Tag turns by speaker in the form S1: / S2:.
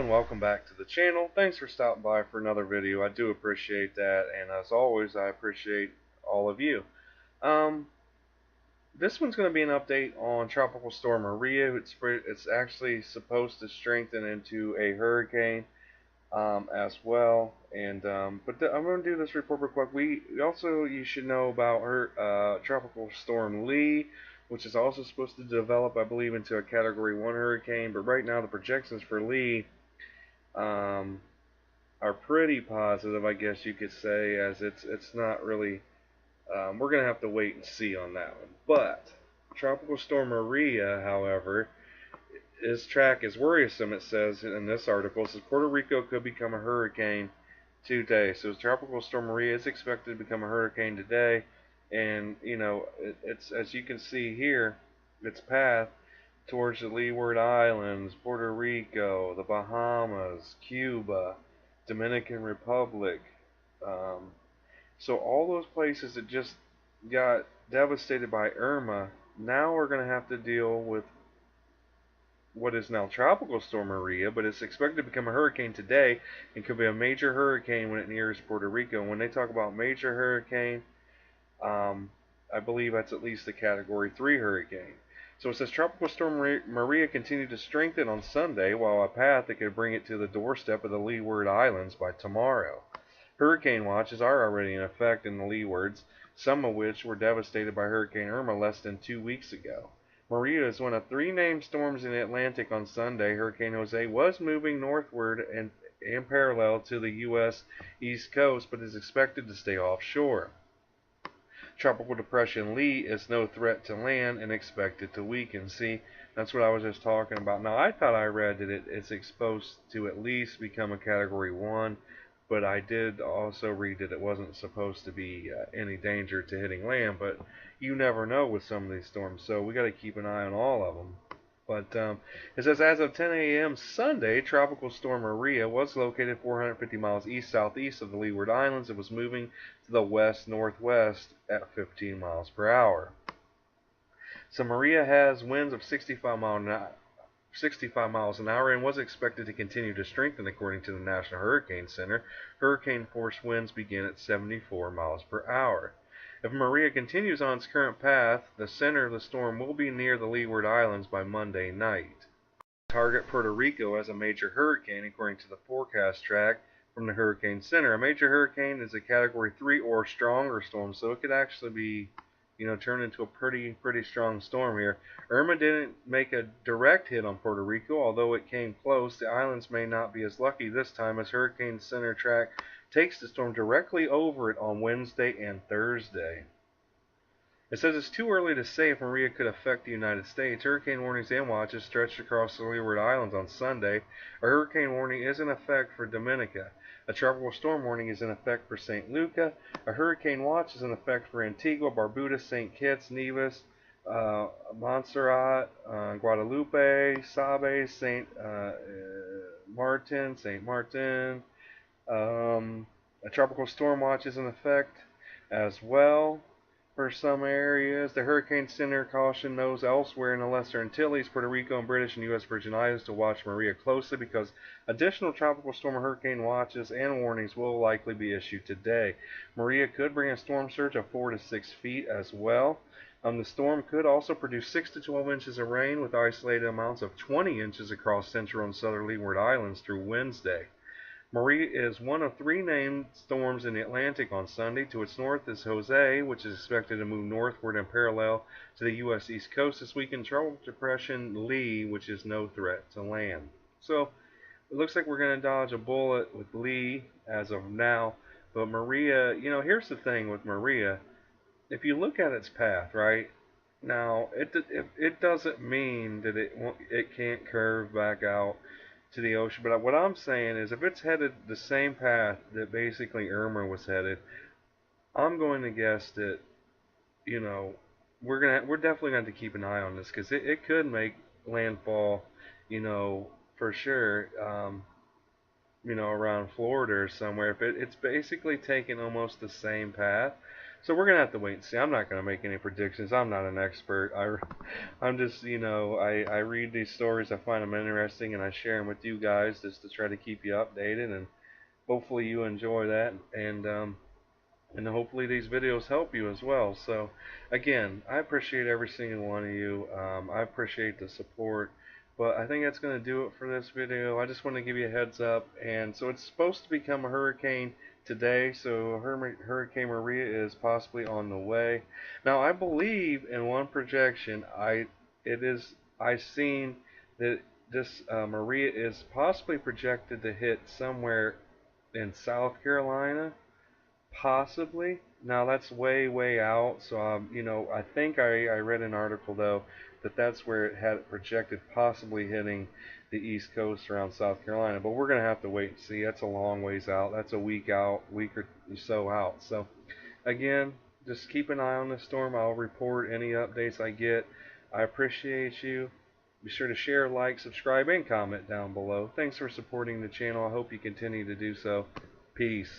S1: everyone, welcome back to the channel. Thanks for stopping by for another video. I do appreciate that, and as always, I appreciate all of you. Um, this one's going to be an update on Tropical Storm Maria. It's actually supposed to strengthen into a hurricane as well. I'm going to do this report real quick. You should know about Tropical Storm Lee, which is also supposed to develop, I believe, into a Category 1 hurricane. But right now, the projections for Lee are pretty positive, I guess you could say, as it's not really. We're gonna have to wait and see on that one. But Tropical Storm Maria, however, his track is worrisome. It says in this article, it says Puerto Rico could become a hurricane today. So Tropical Storm Maria is expected to become a hurricane today, and it's as you can see here, its path towards the Leeward Islands, Puerto Rico, the Bahamas, Cuba, Dominican Republic. So all those places that just got devastated by Irma, now we're going to have to deal with what is now Tropical Storm Maria, but it's expected to become a hurricane today and could be a major hurricane when it nears Puerto Rico. When they talk about major hurricane, I believe that's at least a Category 3 hurricane. So it says Tropical Storm Maria continued to strengthen on Sunday, while a path that could bring it to the doorstep of the Leeward Islands by tomorrow. Hurricane watches are already in effect in the Leewards, some of which were devastated by Hurricane Irma less than 2 weeks ago. Maria is one of 3 named storms in the Atlantic on Sunday. Hurricane Jose was moving northward and parallel to the U.S. East Coast, but is expected to stay offshore. Tropical Depression Lee is no threat to land and expected to weaken. See, that's what I was just talking about. Now, I thought I read that it's exposed to at least become a Category 1, but I did also read that it wasn't supposed to be any danger to hitting land, but you never know with some of these storms, so we got to keep an eye on all of them. But it says as of 10 a.m. Sunday, Tropical Storm Maria was located 450 miles east-southeast of the Leeward Islands. It was moving to the west-northwest at 15 miles per hour. So Maria has winds of 65 miles an hour and was expected to continue to strengthen according to the National Hurricane Center. Hurricane force winds begin at 74 miles per hour. If Maria continues on its current path, the center of the storm will be near the Leeward Islands by Monday night. Target Puerto Rico as a major hurricane according to the forecast track from the Hurricane Center. A major hurricane is a Category 3 or stronger storm, so it could actually be turned into a pretty strong storm here. Irma didn't make a direct hit on Puerto Rico, although it came close. The islands may not be as lucky this time, as Hurricane Center track takes the storm directly over it on Wednesday and Thursday. It says it's too early to say if Maria could affect the United States. Hurricane warnings and watches stretched across the Leeward Islands on Sunday. A hurricane warning is in effect for Dominica. A tropical storm warning is in effect for St. Lucia. A hurricane watch is in effect for Antigua, Barbuda, St. Kitts, Nevis, Montserrat, Guadalupe, Sabe, St. Martin. A tropical storm watch is in effect as well for some areas. The Hurricane Center cautioned those elsewhere in the Lesser Antilles, Puerto Rico, and British and U.S. Virgin Islands to watch Maria closely because additional tropical storm and hurricane watches and warnings will likely be issued today. Maria could bring a storm surge of 4 to 6 feet as well. The storm could also produce 6 to 12 inches of rain with isolated amounts of 20 inches across central and southern Leeward Islands through Wednesday. Maria is one of 3 named storms in the Atlantic on Sunday. To its north is Jose, which is expected to move northward and parallel to the U.S. East Coast this week, and Tropical Depression Lee, which is no threat to land. So it looks like we're going to dodge a bullet with Lee as of now. But Maria, here's the thing with Maria. If you look at its path, right, now it doesn't mean that it can't curve back out to the ocean, but what I'm saying is if it's headed the same path that basically Irma was headed, I'm going to guess that we're definitely going to keep an eye on this because it could make landfall, for sure, around Florida or somewhere. If it's basically taking almost the same path, So we're gonna have to wait and see. I'm not gonna make any predictions. I'm not an expert. I'm just, I read these stories. I find them interesting, and I share them with you guys just to try to keep you updated. And hopefully you enjoy that. And hopefully these videos help you as well. So again, I appreciate every single one of you. I appreciate the support. But I think that's going to do it for this video. I just want to give you a heads up. And so it's supposed to become a hurricane today. So Hurricane Maria is possibly on the way. Now I believe in one projection, I've seen that this Maria is possibly projected to hit somewhere in South Carolina. Possibly. Now that's way, way out. So, I think I read an article though that that's where it had it projected possibly hitting the East Coast around South Carolina. But we're gonna have to wait and see. That's a long ways out. That's a week out, week or so out. So, again, just keep an eye on the storm. I'll report any updates I get. I appreciate you. Be sure to share, like, subscribe, and comment down below. Thanks for supporting the channel. I hope you continue to do so. Peace.